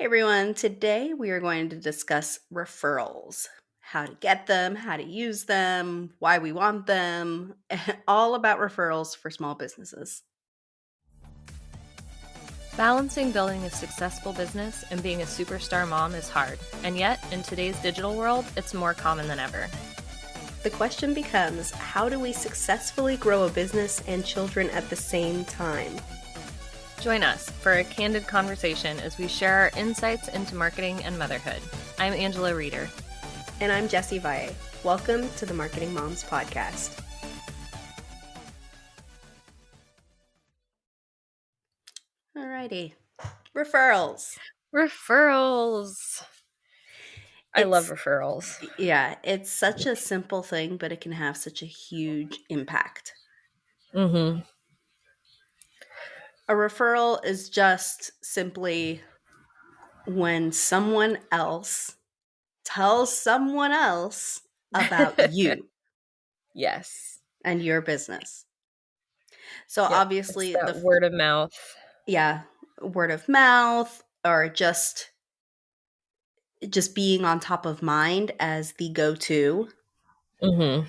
Hey everyone, today we are going to discuss referrals. How to get them, how to use them, why we want them, all about referrals for small businesses. Balancing building a successful business and being a superstar mom is hard, and yet, in today's digital world, it's more common than ever. The question becomes, how do we successfully grow a business and children at the same time? Join us for a candid conversation as we share our insights into marketing and motherhood. I'm Angela Reeder. And I'm Jessie Valle. Welcome to the Marketing Moms Podcast. Alrighty. Referrals. Referrals. I love referrals. Yeah, it's such a simple thing, but it can have such a huge impact. Mm-hmm. A referral is just simply when someone else tells someone else about you Yes. and your business. So Yep. It's obviously that word of mouth. Yeah, word of mouth or just being on top of mind as the go-to. Mm-hmm.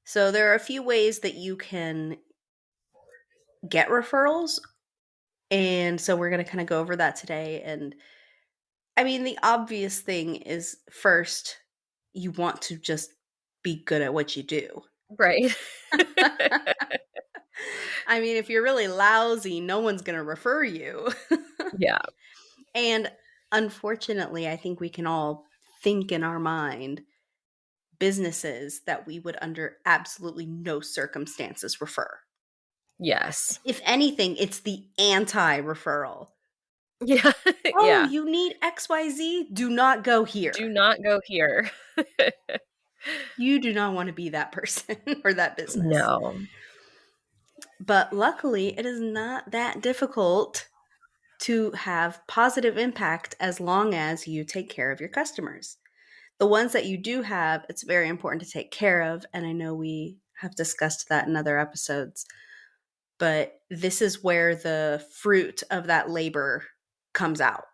So there are a few ways that you can get referrals. And so we're going to kind of go over that today. And I mean, the obvious thing is first, you want to just be good at what you do. Right. I mean, if you're really lousy, no one's going to refer you. Yeah. And unfortunately, I think we can all think in our mind businesses that we would under absolutely no circumstances refer. Yes. If anything, it's the anti-referral. Yeah. Oh, Yeah. you need XYZ? Do not go Do here. not go here. You do not want to be that person or that business. No. But luckily, it is not that difficult to have positive impact as long as you take care of your customers. The ones that you do have, it's very important to take care of. And I know we have discussed that in other episodes. But this is where the fruit of that labor comes out.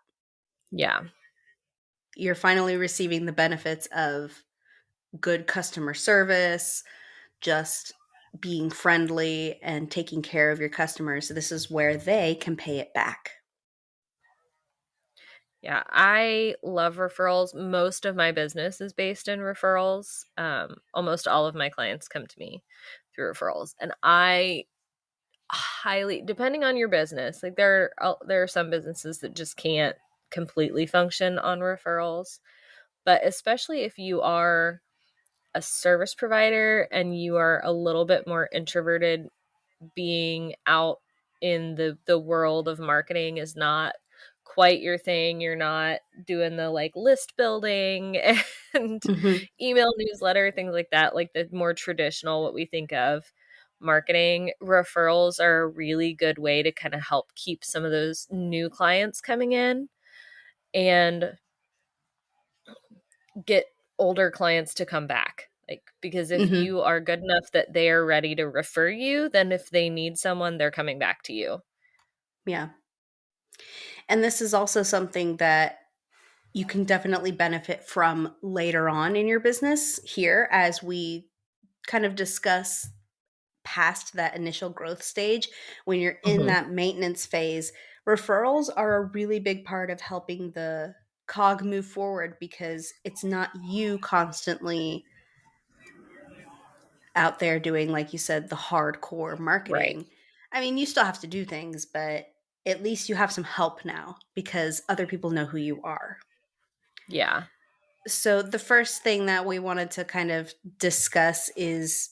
Yeah. You're finally receiving the benefits of good customer service, just being friendly and taking care of your customers. This is where they can pay it back. Yeah, I love referrals. Most of my business is based in referrals. Almost all of my clients come to me through referrals, and I highly, depending on your business, like there are some businesses that just can't completely function on referrals, but especially if you are a service provider and you are a little bit more introverted, being out in the world of marketing is not quite your thing. You're not doing the like list building and Mm-hmm. email newsletter, things like that, like the more traditional what we think of marketing. Referrals are a really good way to kind of help keep some of those new clients coming in and get older clients to come back. Like, because if Mm-hmm. you are good enough that they are ready to refer you, then if they need someone, they're coming back to you. Yeah. And this is also something that you can definitely benefit from later on in your business here as we kind of discuss past that initial growth stage. When you're in Mhm. that maintenance phase, referrals are a really big part of helping the cog move forward because it's not you constantly out there doing, like you said, the hardcore Right. marketing. I mean, you still have to do things, but at least you have some help now because other people know who you are. Yeah. So the first thing that we wanted to kind of discuss is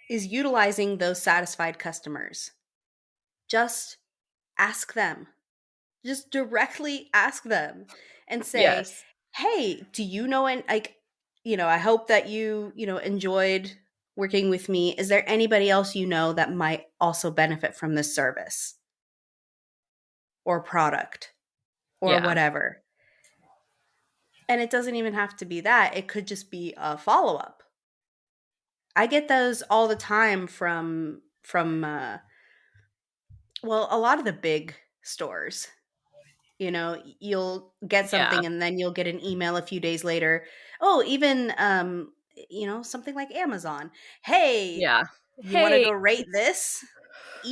utilizing those satisfied customers. Just ask them. Just directly ask them and say, Yes. "Hey, do you know and like, I hope that you enjoyed working with me. Is there anybody else you know that might also benefit from this service or product or Yeah. whatever?" And it doesn't even have to be that. It could just be a follow-up. I get those all the time from a lot of the big stores. You'll get Yeah. something and then you'll get an email a few days later. Oh, even something like Amazon. Hey, Yeah. you want to Hey. go rate this?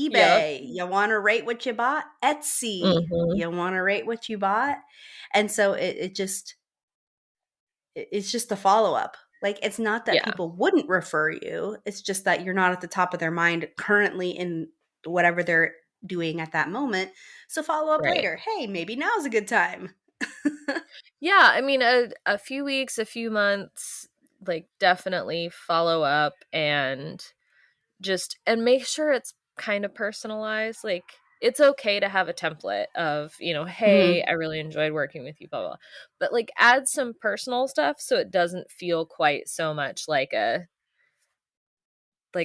Yep. eBay, you want to rate what you bought? Etsy, Mhm. you want to rate what you bought? And so it's just the follow up. Like, it's not that Yeah. people wouldn't refer you, it's just that you're not at the top of their mind currently in whatever they're doing at that moment. So follow up Right. later. Hey, maybe now's a good time. Yeah, I mean, a few weeks, a few months, like, definitely follow up and just and make sure it's kind of personalized. Like, it's okay to have a template of, "Hey, Mhm. I really enjoyed working with you, blah, blah." But, like, add some personal stuff so it doesn't feel quite so much like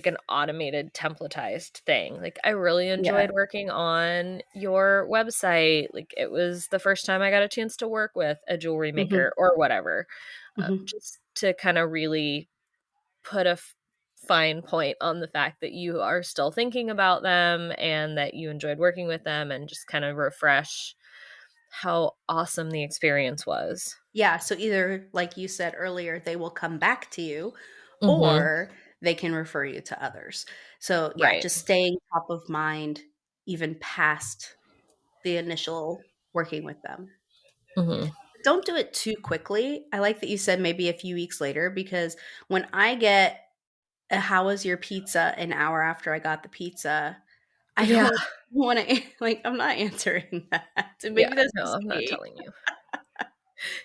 an automated templatized thing. Like, I really Yeah. enjoyed working on your website. Like, it was the first time I got a chance to work with a jewelry Mhm. maker or whatever. Mhm. Just to kind of really put a fine point on the fact that you are still thinking about them and that you enjoyed working with them, and just kind of refresh how awesome the experience was. Yeah, so either, like you said earlier, they will come back to you Mhm. or they can refer you to others. So, yeah, Right. just staying top of mind even past the initial working with them. Mhm. Don't do it too quickly. I like that you said maybe a few weeks later, because when I get a "How was your pizza?" an hour after I got the pizza, I Yeah. don't wanna like, I'm not answering that. And Yeah. maybe that's No, just I'm not me. telling you.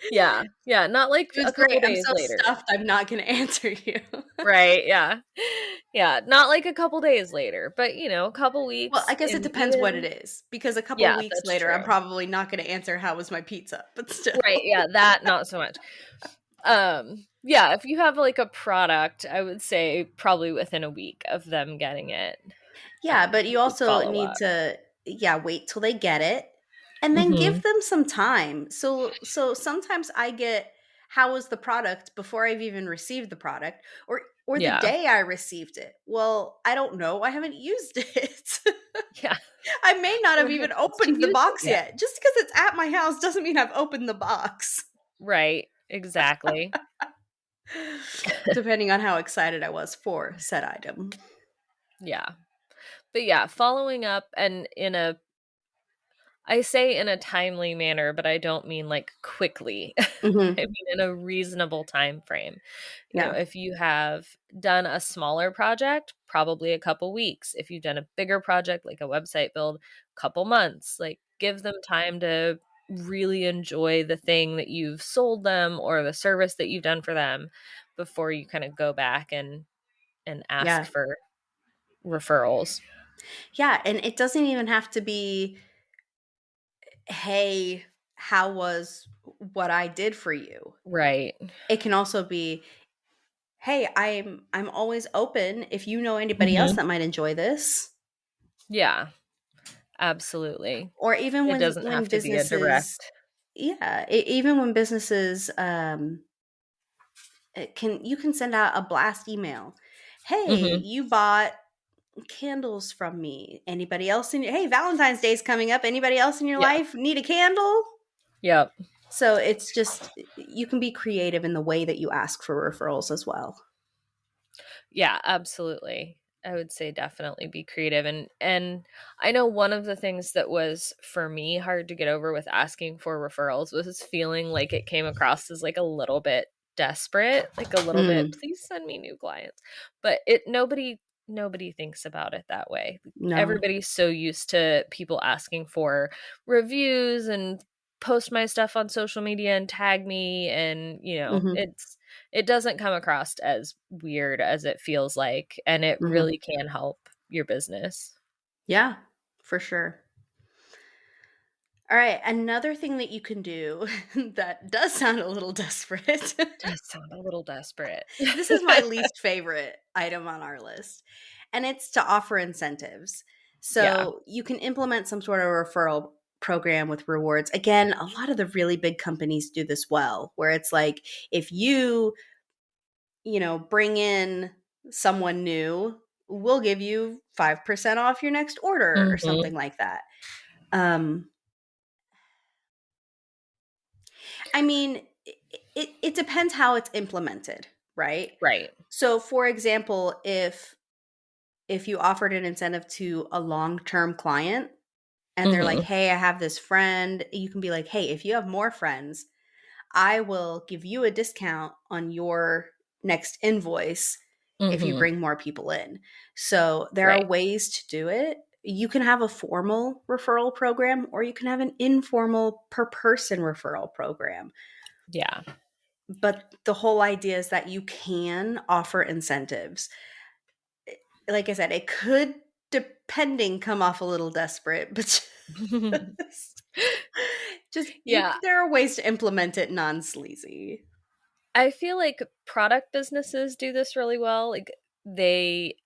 Yeah. Yeah, not like It was a great. couple I'm days so later. stuffed, I'm not gonna answer you. Right, yeah. Yeah, not like a couple days later, but, a couple Well, weeks I guess it and depends what it even is, because a couple yeah, weeks that's later, I'm true. probably not gonna answer, "How was my pizza?" But Right, still. yeah, that not so much. Yeah, if you have, like, a product, I would say probably within a week of them getting it, Yeah, but you would also follow need up. to, yeah, wait till they get it and then give Mhm. them some time. So sometimes I get, "How was the product?" before I've even received the product, or the Yeah. day I received it. Well, I don't know, I haven't used it. Yeah. I may not have Right. even Did opened the you use it box yet? yet. Just because it's at my house doesn't mean I've opened the box. Right, exactly. Depending on how excited I was for said item. Yeah. But, yeah, following up and I say in a timely manner, but I don't mean, like, quickly. I Mhm. mean in a reasonable time frame. Yeah. If you have done a smaller project, probably a couple weeks. If you've done a bigger project, like a website build, couple months. Like, give them time to really enjoy the thing that you've sold them or the service that you've done for them before you kind of go back and ask Yeah. for referrals. Yeah, and it doesn't even have to be, "Hey, how was what I did for you?" Right. It can also be, "Hey, I'm always open if you know anybody else Mhm. that might enjoy this." Yeah, absolutely. Or even It when doesn't have to be a businesses, direct. yeah, even when businesses, you can send out a blast email. "Hey, Mhm. you bought candles from me. Anybody else in your Hey, Valentine's Day's coming up. Anybody else in your Yeah. life need a candle?" Yep. So it's just, you can be creative in the way that you ask for referrals as well. Yeah, absolutely. I would say definitely be creative, and I know one of the things that was for me hard to get over with asking for referrals was feeling like it came across as like a little bit desperate, like a little bit, Mm, please send me new clients. But it nobody thinks about it that way. no. Everybody's so used to people asking for reviews and post my stuff on social media and tag me, and Mhm, it doesn't come across as weird as it feels like, and it mhm. really can help your business. Yeah, for sure. All right, another thing that you can do that does sound a little desperate. Does sound a little desperate. This is my least favorite item on our list, and it's to offer incentives. Yeah. So you can implement some sort of referral program with rewards. Again, a lot of the really big companies do this well, where it's like, if bring in someone new, we'll give you 5% off your next order or Mhm. something like that. Um, I mean, it depends how it's implemented, right? Right. So, for example, if you offered an incentive to a long-term client and they're like, Mhm. "Hey, I have this friend," you can be like, "Hey, if you have more friends, I will give you a discount on your next invoice if you Mhm. bring more people in." So, there are Right. ways to do it. You can have a formal referral program or you can have an informal per person referral program. Yeah. But the whole idea is that you can offer incentives. Like I said, it could, depending, come off a little desperate, but just Yeah. there are ways to implement it non-sleazy. I feel like product businesses do this really well. Like they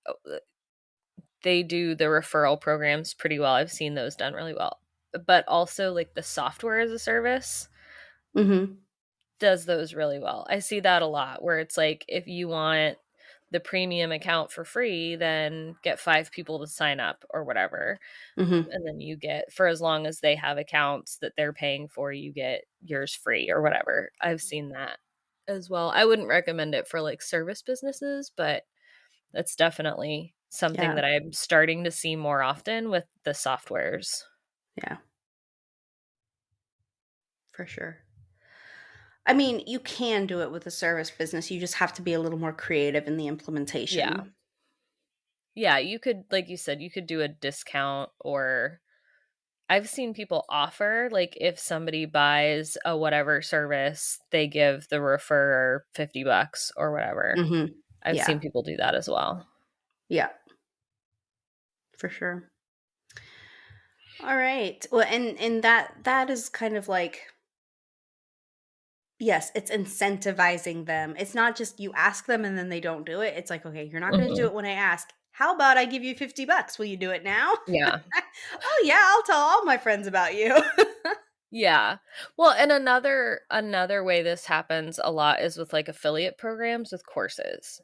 they do the referral programs pretty well. I've seen those done really well. But also like the software as a service Mhm. does those really well. I see that a lot where it's like if you want the premium account for free, then get 5 people to sign up or whatever. Mhm. And then you get, for as long as they have accounts that they're paying for, you get yours free or whatever. I've seen that as well. I wouldn't recommend it for like service businesses, but that's definitely something Yeah. that I'm starting to see more often with the softwares. Yeah, for sure. I mean, you can do it with a service business. You just have to be a little more creative in the Yeah. implementation. Yeah, you could, like you said, you could do a discount, or I've seen people offer, like, if somebody buys a whatever service, they give the referrer $50 or whatever. Mhm. I've seen Yeah. people do that as well. Yeah, for sure. All right. Well, and that is kind of like, yes, it's incentivizing them. It's not just you ask them and then they don't do it. It's like, okay, you're not going to do Mhm. it when I ask. How about I give you $50? Will you do it now? Yeah. Oh yeah, I'll tell all my friends about you. Yeah. Well, and another way this happens a lot is with, like, affiliate programs with courses.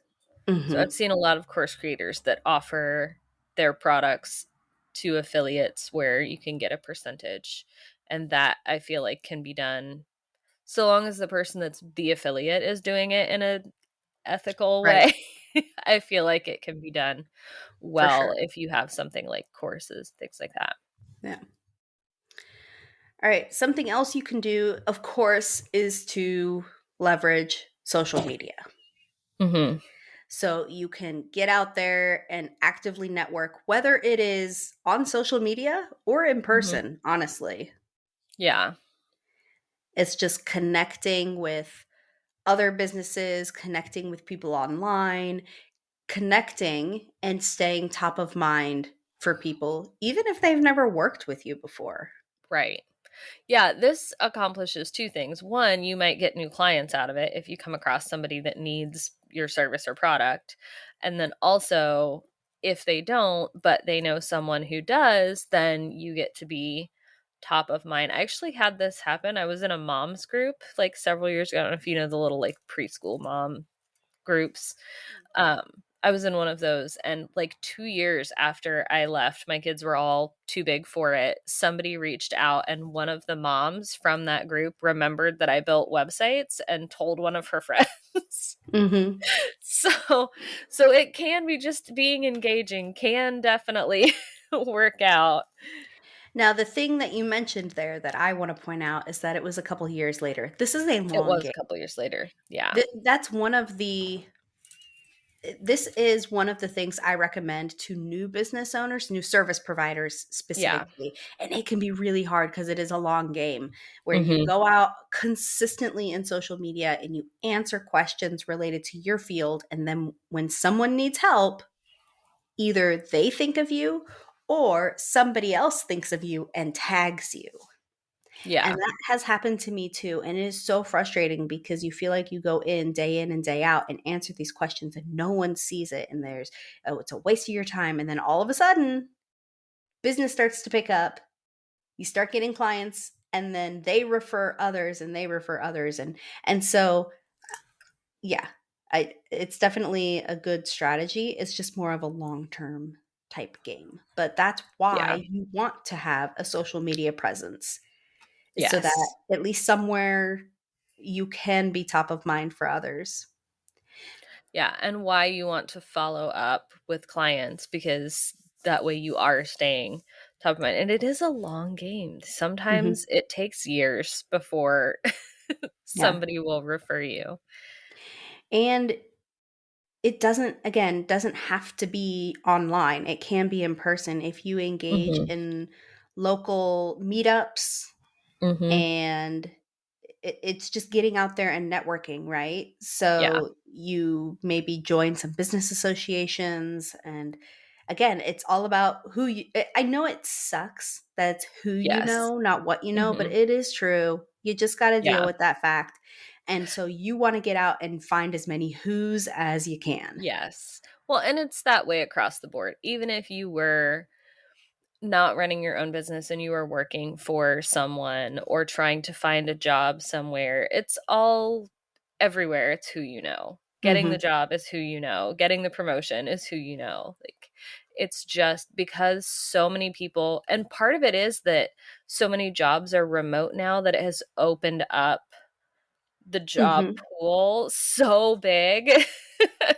So I've Mhm. seen a lot of course creators that offer their products to affiliates where you can get a percentage, and that I feel like can be done so long as the person that's the affiliate is doing it in a ethical Right. way. I feel like it can be done For well sure. if you have something like courses, things like that. Yeah. All right. Something else you can do, of course, is to leverage social media. Mhm. So you can get out there and actively network, whether it is on social media or in Mhm. person, honestly. Yeah. It's just connecting with other businesses, connecting with people online, connecting and staying top of mind for people, even if they've never worked with you before. Right. Yeah, this accomplishes two things. One, you might get new clients out of it if you come across somebody that needs your service or product. And then also, if they don't, but they know someone who does, then you get to be top of mind. I actually had this happen. I was in a mom's group like several years ago. I don't know if you know the little like preschool mom groups. I was in one of those, and like 2 years after I left, my kids were all too big for it. Somebody reached out, and one of the moms from that group remembered that I built websites and told one of her friends. Hmm. so, so it can be, just being engaging can definitely work out. Now, the thing that you mentioned there that I want to point out is that it was a couple years later. This is a It long was game. a couple years later. Yeah. That's one of the this is one of the things I recommend to new business owners, new service providers Yeah. specifically. And it can be really hard because it is a long game where you Hmm. go out consistently in social media and you answer questions related to your field. And then when someone needs help, either they think of you or somebody else thinks of you and tags you. And Yeah. that has happened to me too. And it is so frustrating because you feel like you go in and day out and answer these questions and no one sees it. And there's, oh, it's a waste of your time. And then all of a sudden, business starts to pick up. You start getting clients and then they refer others and they refer others. And so, yeah, it's definitely a good strategy. It's just more of a long term type game. But that's Yeah. why you want to have a social media presence is so that Yes. at least somewhere. you can be top of mind for others. Yeah, and why you want to follow up with clients, because that way you are staying top of mind. And it is a long game. Hmm. Sometimes it takes years before Yeah. somebody will refer you. And it doesn't have to be online. It can be in person if you engage Mhm. in local meetups, Mhm. and it's just getting out there and networking, right? Yeah. So you maybe join some business associations, and again, it's all about who you. I know it sucks that it's who you Yes. know, not what you know, but Mhm. it is true. You just got to deal Yeah. with that fact. And so you want to get out and find as many who's as you can. Yes. Well, and it's that way across the board. Even if you were not running your own business and you are working for someone or trying to find a job somewhere, it's all everywhere. It's who you know. Getting the Hmm. job is who you know. Getting the promotion is who you know. Like, it's just because so many people, and part of it is that so many jobs are remote now, that it has opened up the job Hmm. pool so big.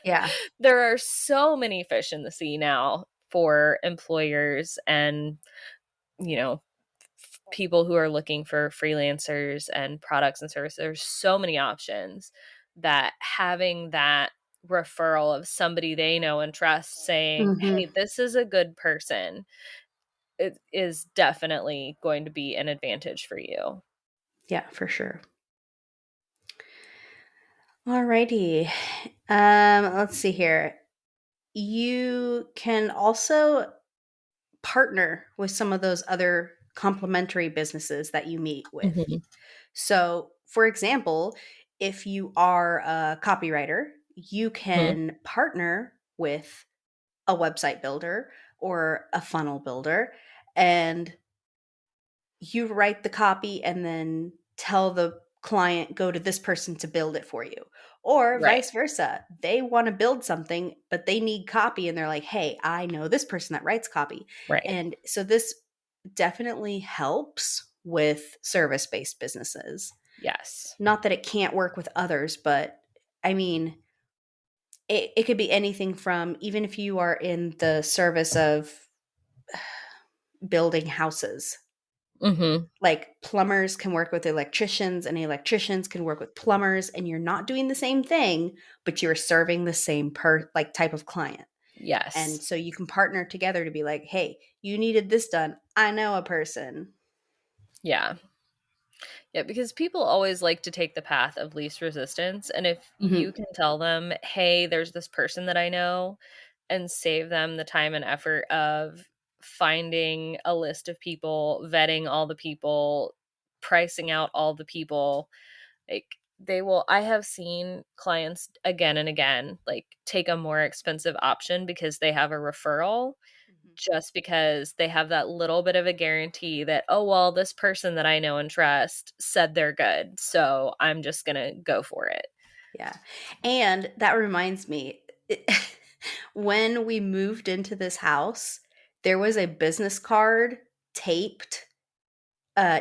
Yeah. There are so many fish in the sea now for employers and, you know, people who are looking for freelancers and products and services. There's so many options that having that referral of somebody they know and trust saying, Hmm. "Hey, this is a good person," it is definitely going to be an advantage for you. Yeah, for sure. Alrighty. Let's see here. You can also partner with some of those other complementary businesses that you meet with. Mhm. So, for example, if you are a copywriter, you Mhm. can partner with a website builder or a funnel builder, and you write the copy and then tell the client, go to this person to build it for you. Or Right, vice versa. They want to build something, but they need copy and they're like, hey, I know this person that writes copy. right. And so this definitely helps with service based businesses. Yes. Not that it can't work with others, but I mean, it could be anything from, even if you are in the service of building houses, Mhm. like plumbers can work with electricians and electricians can work with plumbers, and you're not doing the same thing, but you're serving the same like type of client. Yes. And so you can partner together to be like, hey, you needed this done, I know a person. Yeah. Yeah, because people always like to take the path of least resistance. And if you Hmm. can tell them, hey, there's this person that I know, and save them the time and effort of finding a list of people, vetting all the people, pricing out all the people, like, they will, I have seen clients again and again, like, take a more expensive option because they have a referral, just because they have that little bit of a guarantee that, oh, well, this person that I know and trust said they're good, so I'm just gonna go for it. Yeah. And that reminds me, when we moved into this house, there was a business card taped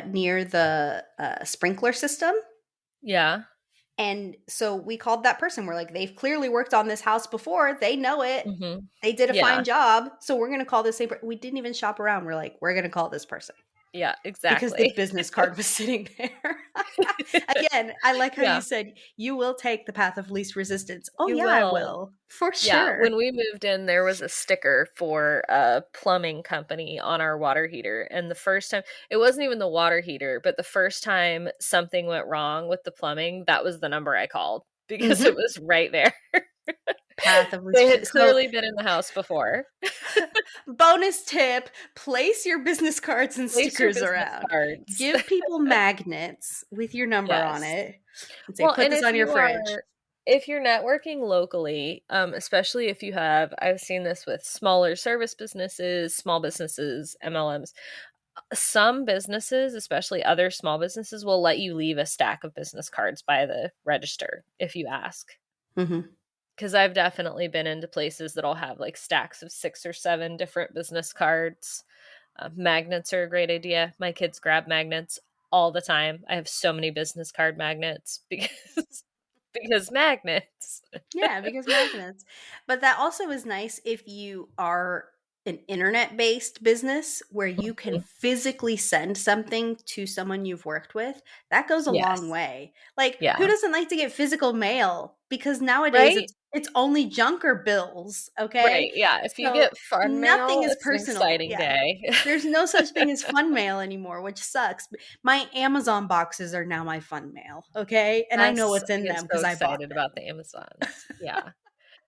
near the sprinkler system. Yeah. And so we called that person. We're like, they've clearly worked on this house before. They know it. Mhm. They did a Yeah. fine job. So we're going to call this same. We didn't even shop around. We're like, we're going to call this person Yeah, because the exactly. business card was sitting there. Again, I like how you Yeah, said you will take the path of least resistance. Oh, you yeah, I will. will. For Yeah, sure. when we moved in, there was a sticker for a plumbing company on our water heater, and the first time, it wasn't even the water heater, but the first time something went wrong with the plumbing, that was the number I called because it Hmm. was right there. Path of least They had resistance. So, clearly been in the house before. bonus tip, place your business cards and Place your stickers business around. cards. Give people magnets with your number on Yes. it and say, Well, put and this on your fridge. if you're networking locally, especially if you have, I've seen this with smaller service businesses, small businesses, MLMs. Some businesses, especially other small businesses, will let you leave a stack of business cards by the register if you ask. Hmm. Because I've definitely been into places that'll have like stacks of 6 or 7 different business cards. Magnets are a great idea. My kids grab magnets all the time. I have so many business card magnets because magnets. Yeah, because magnets. But that also is nice if you are an internet-based business where you can Mhm. physically send something to someone you've worked with. That goes a long Yes. way. Like, who Yeah. doesn't like to get physical mail? Because nowadays Right? it's only junker bills, okay? Right, yeah, if you So get fun nothing mail, is it's an personal. exciting Yeah. day. There's no such thing as fun mail anymore, which sucks. My Amazon boxes are now my fun mail, okay? And I know Yes, what's I in get them so because I bought excited about them. the Amazons. Yeah.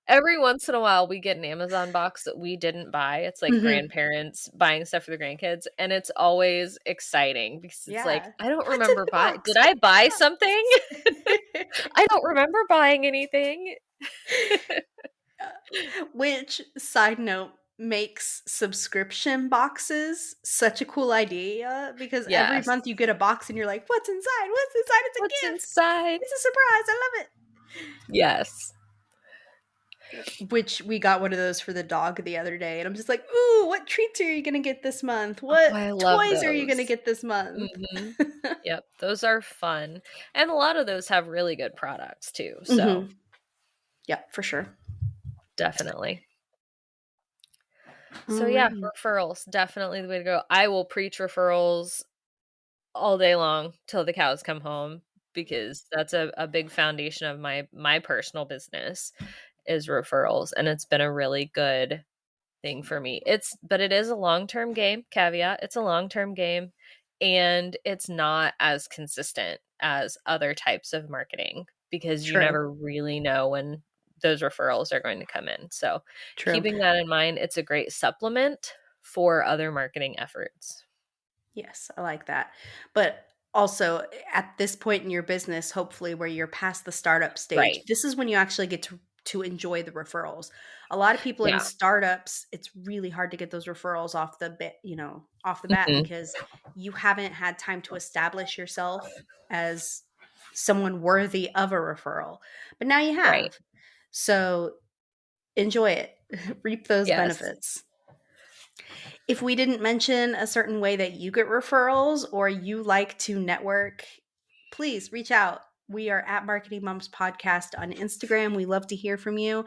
Every once in a while, we get an Amazon box that we didn't buy. It's like Mhm. grandparents buying stuff for the grandkids, and it's always exciting because it's like, Yeah. "I don't What's in remember the buy box? did I What's in buy something? the box? I don't remember buying anything." Which, side note, makes subscription boxes such a cool idea because every Yes. month you get a box and you're like, "What's inside? What's inside? It's a What's gift. inside? It's a surprise. I love it." Yes. Which we got one of those for the dog the other day, and I'm just like, "Ooh, what treats are you gonna get this month? Oh, What I love toys are you gonna those. get this month?" Mhm. Yep, those are fun, and a lot of those have really good products too, so Mhm. Yep, for sure. definitely. So yeah, Alrighty. referrals, definitely the way to go. I will preach referrals all day long till the cows come home because that's a big foundation of my personal business is referrals, and it's been a really good thing for me. But it is a long-term game, caveat, it's a long-term game, and it's not as consistent as other types of marketing because you True. never really know when those referrals are going to come in. So, True. keeping that in mind, it's a great supplement for other marketing efforts. Yes, I like that. But also, at this point in your business, hopefully where you're past the startup stage, Right. this is when you actually get to enjoy the referrals. A lot of people in Yeah. startups, it's really hard to get those referrals off the bit, off the bat Mhm. because you haven't had time to establish yourself as someone worthy of a referral. But now you Right. have. So enjoy it. Reap those Yes. benefits. If we didn't mention a certain way that you get referrals or you like to network, please reach out. We are at Marketing Moms Podcast on Instagram. We love to hear from you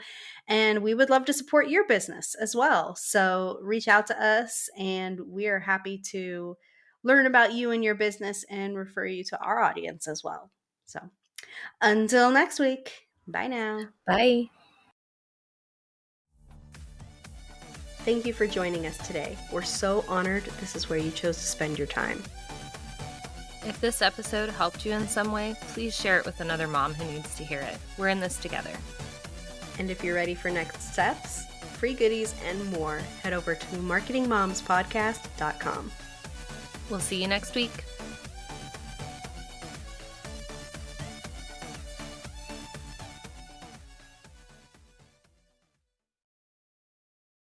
and we would love to support your business as well. So reach out to us and we are happy to learn about you and your business and refer you to our audience as well. So until next week, bye now. Bye. Thank you for joining us today. We're so honored this is where you chose to spend your time. If this episode helped you in some way, please share it with another mom who needs to hear it. We're in this together. And if you're ready for next steps, free goodies, and more, head over to marketingmomspodcast.com. We'll see you next week.